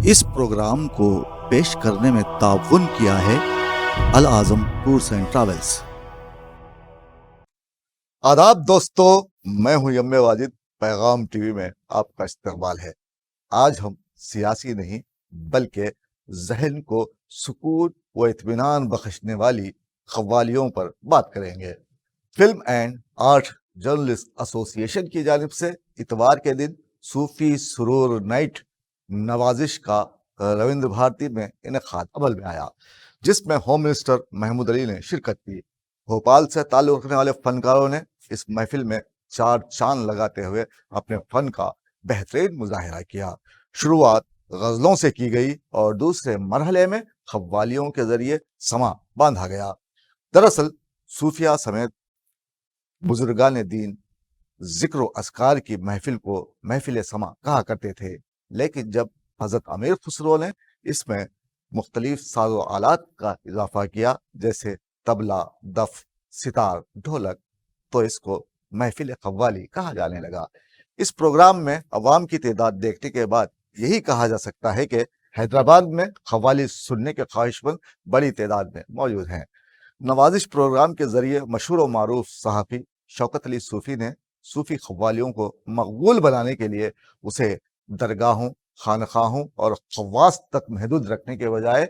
इस प्रोग्राम को पेश करने में ताउन किया है अल आज़म टूर्स एंड ट्रैवल्स। आदाब दोस्तों, मैं हूं यम्मे वाजिद। पैगाम टीवी में आपका इस्तकबाल है। आज हम सियासी नहीं बल्कि जहन को सुकून व इत्मीनान बख्शने वाली क़व्वालियों पर बात करेंगे। Film and art journalist association की जानिब से इतवार के दिन सूफी सुरूर नाइट नवाजिश का रविंद्र भारती में इनेकाद अमल में आया, जिसमें होम मिनिस्टर महमूद अली ने शिरकत की। भोपाल से ताल्लुक़ रखने वाले फनकारों ने इस महफिल में चार चांद लगाते हुए अपने फन का बेहतरीन मुजाहिरा किया। शुरुआत गज़लों से की गई और दूसरे मरहले में क़व्वालियों के जरिए समा बांधा गया। दरअसल सूफिया समेत बुजुर्गान दीन ज़िक्र अस्कार की महफिल को महफिल समा कहा करते थे, लेकिन जब हज़रत अमीर खुसरो ने इसमें मुख्तलिफ साज़ो आलात का इजाफा किया, जैसे तबला, दफ, सितार, ढोलक, तो इसको महफिल क़व्वाली कहा जाने लगा। इस प्रोग्राम में अवाम की तादाद देखने के बाद यही कहा जा सकता है कि हैदराबाद में क़व्वाली सुनने के ख्वाहिशमंद बड़ी तादाद में मौजूद हैं। नवाजिश प्रोग्राम के ज़रिए मशहूर व मारूफ सहाफ़ी शौकत अली सूफ़ी ने सूफ़ी क़व्वालियों को मकबूल बनाने के लिए उसे दरगाहों, खानखाहों और ख़वास तक महदूद रखने के बजाय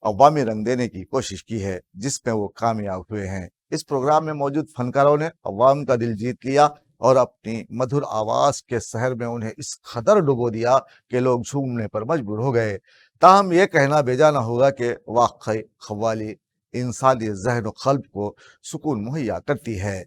अवामी रंग देने की कोशिश की है, जिसमें वो कामयाब हुए हैं। इस प्रोग्राम में मौजूद फनकारों ने अवाम का दिल जीत लिया और अपनी मधुर आवाज़ के सहर में उन्हें इस कदर डुबो दिया कि लोग झूमने पर मजबूर हो गए। ताहम ये कहना बेजा न होगा कि वाकई क़व्वाली इंसानी ज़हन व क़ल्ब को सुकून मुहैया करती है।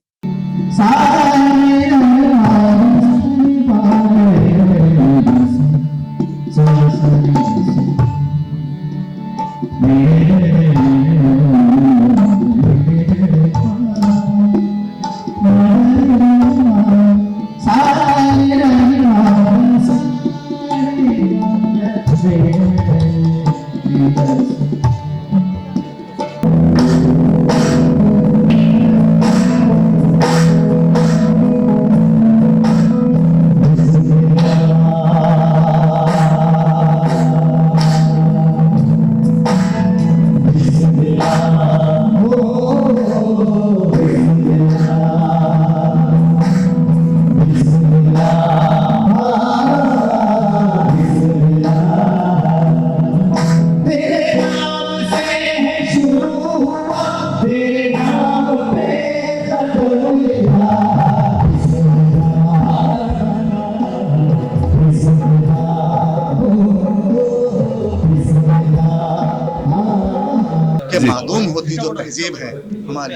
मालूम होती जो तहजीब है हमारी,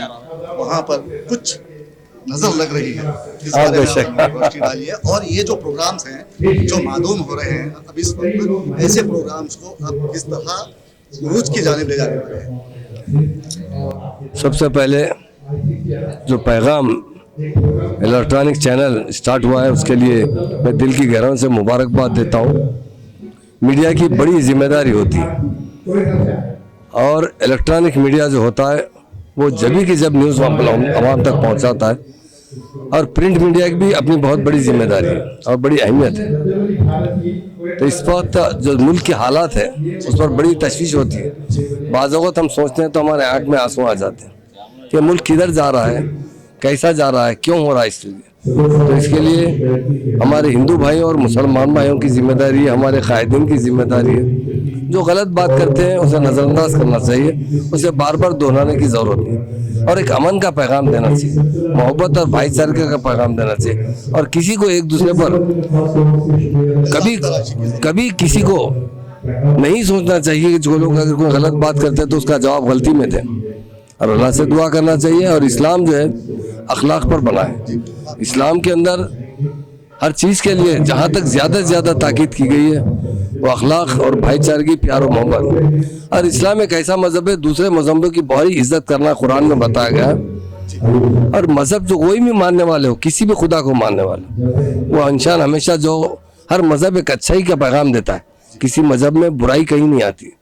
वहाँ पर कुछ नजर लग रही है। इस बारे में रोशनी डालिए। और ये जो प्रोग्राम्स हैं जो मालूम हो रहे हैं अब इस वक्त, ऐसे प्रोग्राम्स को अब किस तरह उरूज की जानिब ले जाने वाले हैं? सबसे पहले जो पैगाम इलेक्ट्रॉनिक चैनल स्टार्ट हुआ है, उसके लिए मैं दिल की गहराइयों से मुबारकबाद देता हूँ। मीडिया की बड़ी जिम्मेदारी होती है और इलेक्ट्रॉनिक मीडिया जो होता है वो जब की जब न्यूज़ आवाम तक पहुंचाता है, और प्रिंट मीडिया की भी अपनी बहुत बड़ी जिम्मेदारी है और बड़ी अहमियत है। तो इस वक्त जो मुल्क के हालात है उस पर बड़ी तशवीश होती है। बाज़ वक़्त हम सोचते हैं तो हमारे आँख में आंसू आ जाते हैं कि मुल्क किधर जा रहा है, कैसा जा रहा है, क्यों हो रहा है इसलिए। तो इसके लिए हमारे हिंदू भाई और मुसलमान भाइयों की जिम्मेदारी है, हमारे कायदीन की जिम्मेदारी है। जो गलत बात करते हैं उसे नज़रअंदाज करना चाहिए, उसे बार बार दोहराने की ज़रूरत नहीं, और एक अमन का पैगाम देना चाहिए, मोहब्बत और भाईचारे का पैगाम देना चाहिए। और किसी को एक दूसरे पर कभी किसी को नहीं सोचना चाहिए कि जो लोग अगर कोई गलत बात करते हैं तो उसका जवाब गलती में दें, और अल्लाह से दुआ करना चाहिए। और इस्लाम जो है अखलाक पर बना है। इस्लाम के अंदर हर चीज़ के लिए जहाँ तक ज़्यादा से ज़्यादा ताकीद की गई है वो अखलाक और भाईचारे की, प्यार और मोहब्बत। और इस्लाम एक ऐसा मज़हब है, दूसरे मज़हबों की बहुत इज्जत करना कुरान में बताया गया है। और मज़हब जो कोई भी मानने वाले हो, किसी भी खुदा को मानने वाले, वो इंसान हमेशा जो हर मज़हब एक अच्छाई का पैगाम देता है, किसी मज़हब में बुराई कहीं नहीं आती।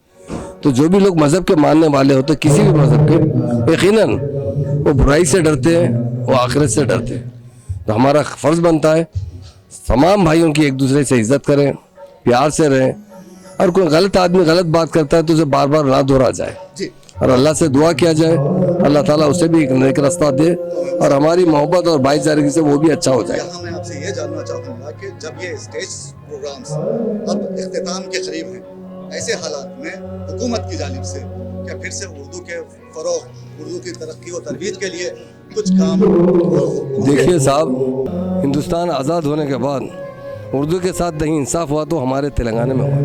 तो जो भी लोग मज़हब के मानने वाले होते, किसी भी मज़हब के, यकीनन वो बुराई से डरते हैं, वो आखिरत से डरते हैं। तो हमारा फ़र्ज़ बनता है तमाम भाइयों की एक दूसरे से इज़्ज़त करें, प्यार से रहें, اور کوئی غلط آدمی غلط بات کرتا ہے تو اسے بار بار نہ دہرا جائے جی اور اللہ سے دعا کیا جائے اللہ تعالیٰ اسے بھی ایک نیک راستہ دے اور ہماری محبت اور بھائی چارگی سے وہ بھی اچھا ہو جائے. یہاں میں آپ سے یہ جاننا چاہوں گا کہ جب یہ اسٹیج پروگرامز اب اختتام کے قریب ہیں، ایسے حالات میں حکومت کی جانب سے کیا پھر سے اردو کے فروغ، اردو کی ترقی و ترویج کے لیے کچھ کام؟ دیکھیے صاحب، ہندوستان آزاد ہونے کے بعد اردو کے ساتھ نہیں انصاف ہوا تو ہمارے تلنگانہ میں ہوا.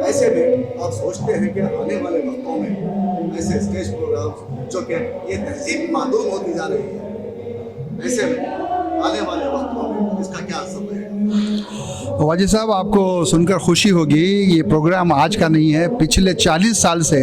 ایسے میں آپ سوچتے ہیں کہ آنے والے وقتوں میں ایسے اسٹیج پروگرام جو کہ یہ تہذیب معدوم ہوتی جا رہی ہے، ایسے میں آنے والے وقتوں میں اس کا کیا اثر ہے؟ واجد صاحب، آپ کو سن کر خوشی ہوگی، یہ پروگرام آج کا نہیں ہے، پچھلے 40 سال سے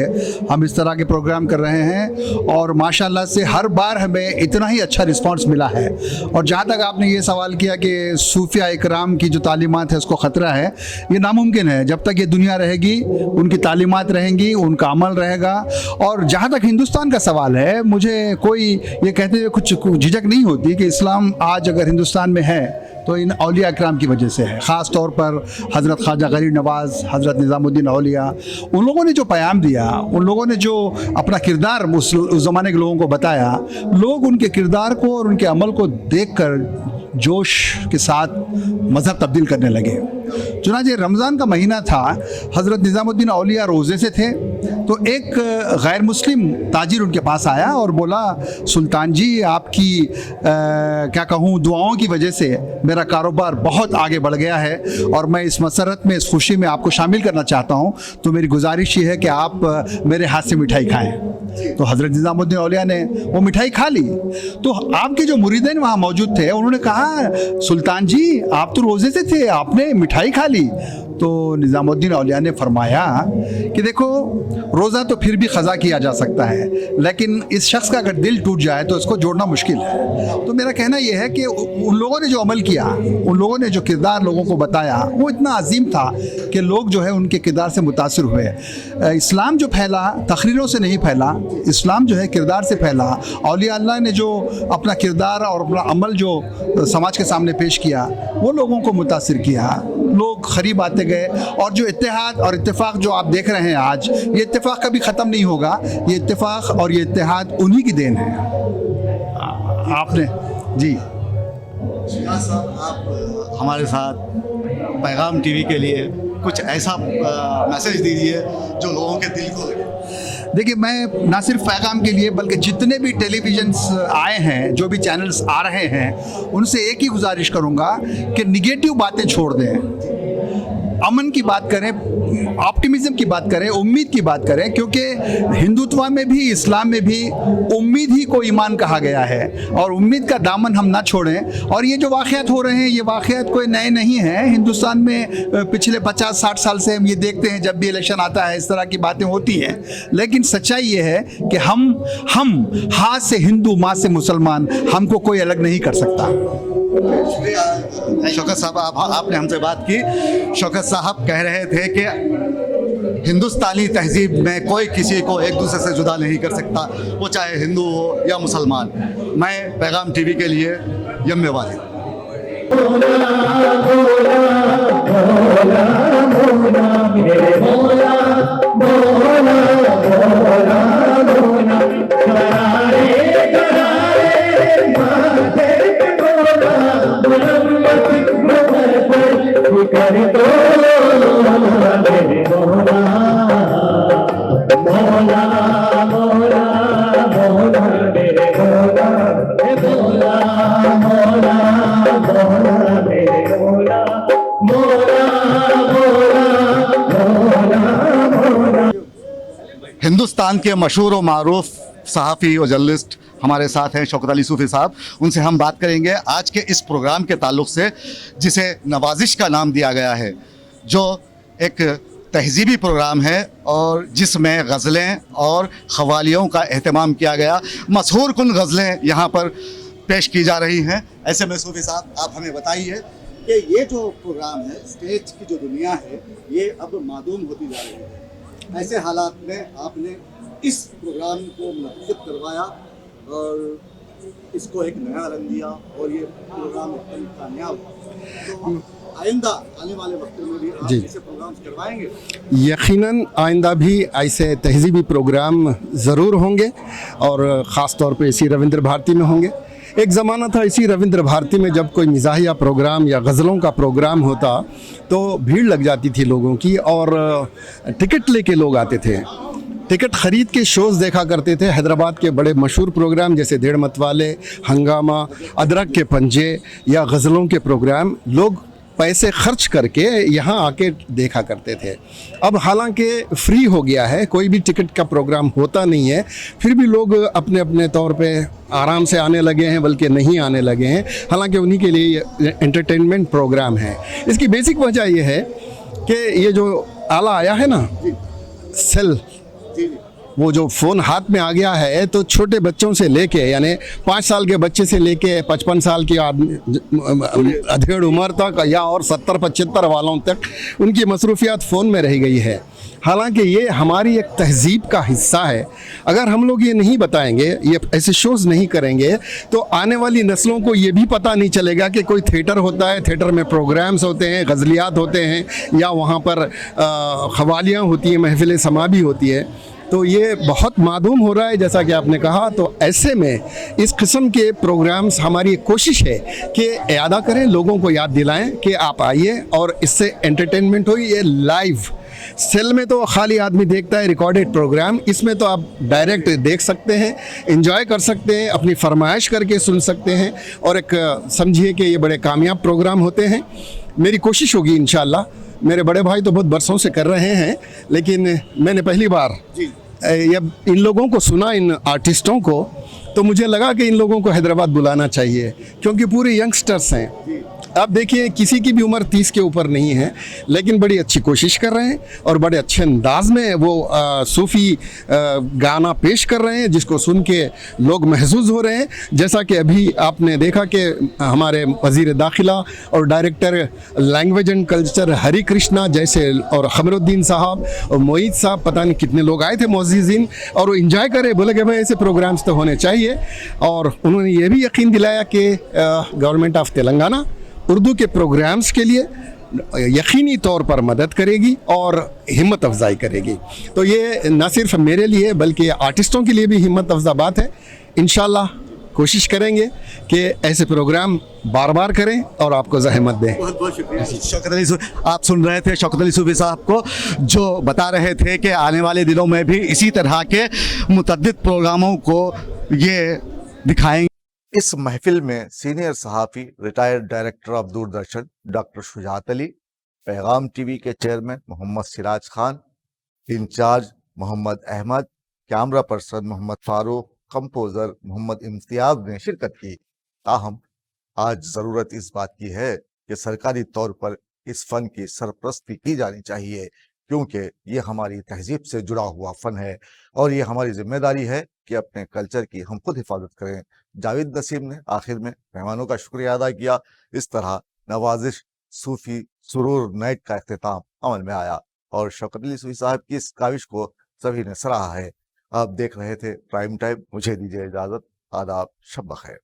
ہم اس طرح کے پروگرام کر رہے ہیں اور ماشاءاللہ سے ہر بار ہمیں اتنا ہی اچھا رسپانس ملا ہے. اور جہاں تک آپ نے یہ سوال کیا کہ صوفیہ اکرام کی جو تعلیمات ہے اس کو خطرہ ہے، یہ ناممکن ہے. جب تک یہ دنیا رہے گی ان کی تعلیمات رہیں گی، ان کا عمل رہے گا. اور جہاں تک ہندوستان کا سوال ہے، مجھے کوئی یہ کہتے ہوئے کچھ جھجک نہیں ہوتی کہ اسلام آج اگر ہندوستان میں ہے تو ان اولیاء اکرام کی وجہ سے ہے. خاص طور پر حضرت خواجہ غریب نواز، حضرت نظام الدین اولیاء، ان لوگوں نے جو پیام دیا، ان لوگوں نے جو اپنا کردار اس زمانے کے لوگوں کو بتایا، لوگ ان کے کردار کو اور ان کے عمل کو دیکھ کر جوش کے ساتھ مذہب تبدیل کرنے لگے. چنانچہ رمضان کا مہینہ تھا، حضرت نظام الدین اولیاء روزے سے تھے تو ایک غیر مسلم تاجر ان کے پاس آیا اور بولا، سلطان جی آپ کی کیا کہوں دعاؤں کی وجہ سے میرا کاروبار بہت آگے بڑھ گیا ہے اور میں اس مسرت میں، اس خوشی میں آپ کو شامل کرنا چاہتا ہوں، تو میری گزارش یہ ہے کہ آپ میرے ہاتھ سے مٹھائی کھائیں. تو حضرت نظام الدین اولیاء نے وہ مٹھائی کھا لی. تو آپ کے جو مریدین وہاں موجود تھے انہوں نے کہا، سلطان جی آپ تو روزے سے تھے، آپ نے مٹھائی کھا لی. تو نظام الدین اولیاء نے فرمایا کہ دیکھو، روزہ تو پھر بھی قضا کیا جا سکتا ہے، لیکن اس شخص کا اگر دل ٹوٹ جائے تو اس کو جوڑنا مشکل ہے. تو میرا کہنا یہ ہے کہ ان لوگوں نے جو عمل کیا، ان لوگوں نے جو کردار لوگوں کو بتایا، وہ اتنا عظیم تھا کہ لوگ جو ہے ان کے کردار سے متاثر ہوئے. اسلام جو پھیلا تقریروں سے نہیں پھیلا، اسلام جو ہے کردار سے پھیلا. اولیاء اللہ نے جو اپنا کردار اور اپنا عمل جو سماج کے سامنے پیش کیا، وہ لوگوں کو متاثر کیا. لوگ قریب آتے گئے اور جو اتحاد اور اتفاق جو آپ دیکھ رہے ہیں آج، یہ اتفاق کبھی ختم نہیں ہوگا. یہ اتفاق اور یہ اتحاد انہی کی دین ہے. آپ نے جی شیخ صاحب، آپ ہمارے ساتھ پیغام ٹی وی کے لیے کچھ ایسا میسج دیجیے جو لوگوں کے دل کو لگے. دیکھیے، میں نہ صرف پیغام کے لیے بلکہ جتنے بھی ٹیلی ویژنس آئے ہیں، جو بھی چینلز آ رہے ہیں، ان سے ایک ہی گزارش کروں گا کہ نگیٹو باتیں چھوڑ دیں، امن کی بات کریں، آپٹیمزم کی بات کریں، امید کی بات کریں. کیونکہ ہندوتوا میں بھی، اسلام میں بھی امید ہی کو ایمان کہا گیا ہے اور امید کا دامن ہم نہ چھوڑیں. اور یہ جو واقعات ہو رہے ہیں، یہ واقعات کوئی نئے نہیں ہیں. ہندوستان میں پچھلے 50-60 سال سے ہم یہ دیکھتے ہیں، جب بھی الیکشن آتا ہے اس طرح کی باتیں ہوتی ہیں. لیکن سچائی یہ ہے کہ ہم ہاتھ سے ہندو، ماں سے مسلمان، ہم کو کوئی الگ نہیں کر سکتا. شکریہ شوکت صاحب، آپ نے ہم سے بات کی. شوکت صاحب کہہ رہے تھے کہ ہندوستانی تہذیب میں کوئی کسی کو ایک دوسرے سے جدا نہیں کر سکتا، وہ چاہے ہندو ہو یا مسلمان. میں پیغام ٹی وی کے لیے یم واجد. کر دو हिंदुस्तान के मशहूर व मारूफ सहाफ़ी और जर्नलिस्ट हमारे साथ हैं शौकत अली सूफ़ी साहब। उनसे हम बात करेंगे आज के इस प्रोग्राम के ताल्लुक़ से जिसे नवाजिश का नाम दिया गया है, जो एक तहज़ीबी प्रोग्राम है और जिसमें गज़लें और ख़वालियों का अहतमाम किया गया। मशहूर कुन गज़लें यहाँ पर पेश की जा रही हैं। ऐसे में सूफ़ी साहब आप हमें बताइए कि ये जो प्रोग्राम है, स्टेज की जो दुनिया है, ये अब मादूम होती जा रही है। ऐसे हालात में आपने इस प्रोग्राम को मुनक़्क़िद करवाया और इसको एक नया रंग दिया और ये प्रोग्राम एकदम कामयाब हुआ। तो आइंदा आने वाले वक्त में भी आप ऐसे प्रोग्राम्स करवाएंगे? यकीनन आइंदा भी ऐसे तहज़ीबी प्रोग्राम ज़रूर होंगे और ख़ास तौर पे इसी रविंद्र भारती में होंगे। एक ज़माना था इसी रविंद्र भारती में जब कोई मिज़ाहिया प्रोग्राम या गज़लों का प्रोग्राम होता तो भीड़ लग जाती थी लोगों की और टिकट लेके लोग आते थे, टिकट ख़रीद के शोज़ देखा करते थे। हैदराबाद के बड़े मशहूर प्रोग्राम जैसे डेढ़ मतवाले, हंगामा, अदरक के पंजे या गज़लों के प्रोग्राम लोग पैसे खर्च करके यहाँ आके देखा करते थे। अब हालांकि फ्री हो गया है, कोई भी टिकट का प्रोग्राम होता नहीं है, फिर भी लोग अपने अपने तौर पे आराम से आने लगे हैं, बल्कि नहीं आने लगे हैं। हालांकि उन्हीं के लिए एंटरटेनमेंट प्रोग्राम है। इसकी बेसिक वजह यह है कि ये जो आला आया है ना, सेल, वो जो फ़ोन हाथ में आ गया है, तो छोटे बच्चों से लेके यानी 5 साल के बच्चे से लेके 55 साल की आदमी अधेड़ उम्र तक या और 70-75 वालों तक उनकी मसरूफियात फ़ोन में रह गई है। हालांकि ये हमारी एक तहज़ीब का हिस्सा है। अगर हम लोग ये नहीं बताएंगे, ये ऐसे शोज़ नहीं करेंगे, तो आने वाली नस्लों को ये भी पता नहीं चलेगा कि कोई थिएटर होता है, थिएटर में प्रोग्राम्स होते हैं, गज़लियात होते हैं या वहाँ पर ख़वालियाँ होती हैं, महफ़िल समा भी होती है। तो ये बहुत मादूम हो रहा है जैसा कि आपने कहा। तो ऐसे में इस किस्म के प्रोग्राम्स, हमारी कोशिश है कि यादा करें, लोगों को याद दिलाएं कि आप आइए और इससे एंटरटेनमेंट हो। ये लाइव सेल में तो खाली आदमी देखता है रिकॉर्डेड प्रोग्राम, इसमें तो आप डायरेक्ट देख सकते हैं, एंजॉय कर सकते हैं, अपनी फरमाइश करके सुन सकते हैं और एक समझिए कि ये बड़े कामयाब प्रोग्राम होते हैं। मेरी कोशिश होगी इंशाअल्लाह। मेरे बड़े भाई तो बहुत बरसों से कर रहे हैं, लेकिन मैंने पहली बार जब इन लोगों को सुना, इन आर्टिस्टों को, तो मुझे लगा कि इन लोगों को हैदराबाद बुलाना चाहिए, क्योंकि पूरे यंगस्टर्स हैं। अब देखिए, किसी की भी उम्र 30 के ऊपर नहीं है, लेकिन बड़ी अच्छी कोशिश कर रहे हैं और बड़े अच्छे अंदाज में वो सूफ़ी गाना पेश कर रहे हैं, जिसको सुन के लोग महसूस हो रहे हैं। जैसा कि अभी आपने देखा कि हमारे वज़ीर दाखिला और डायरेक्टर लैंग्वेज एंड कल्चर हरी कृष्णा जैसे और खमरुद्दीन साहब और मोईद साहब, पता नहीं कितने लोग आए थे मुअज़्ज़िज़ीन, और वो इंजॉय करे, बोले कि भाई ऐसे प्रोग्राम्स तो होने चाहिए। और उन्होंने ये भी यकीन दिलाया कि गवर्नमेंट ऑफ तेलंगाना उर्दू के प्रोग्राम्स के लिए यकीनी तौर पर मदद करेगी और हिम्मत अफजाई करेगी। तो ये न सिर्फ मेरे लिए बल्कि आर्टिस्टों के लिए भी हिम्मत अफजा बात है। इंशाल्लाह कोशिश करेंगे कि ऐसे प्रोग्राम बार बार करें और आपको ज़हमत दें। बहुत बहुत शुक्रिया शौकत अली सूफ़ी। आप सुन रहे थे शौकत अली सूफ़ी साहब को, जो बता रहे थे कि आने वाले दिनों में भी इसी तरह के मुतअद्दिद प्रोग्रामों को ये दिखाएंगे। इस महफिल में सीनियर सहाफ़ी, retired director of Doordarshan doctor Shujaat Ali, पैगाम टीवी के chairman Mohammad Siraj Khan, incharge Mohammad Ahmed, camera person Mohammad Farooq, composer Mohammad Imtiaz ने शिरकत की। ताहम आज ज़रूरत इस बात की है कि सरकारी तौर पर इस फ़न की सरपरस्ती की जानी चाहिए, क्योंकि ये हमारी तहज़ीब से जुड़ा हुआ फ़न है और ये हमारी ज़िम्मेदारी है कि अपने कल्चर की हम खुद हिफाजत करें। जावेद नसीम ने आखिर में मेहमानों का शुक्रिया अदा किया। इस तरह नवाजिश सूफ़ी सुरूर नाइट का इख्तिताम अमल में आया और शौकत अली सूफ़ी साहब की इस काविश को सभी ने सराहा है। आप देख रहे थे प्राइम टाइम। मुझे दीजिए इजाज़त। आदाब, शब बख़ैर।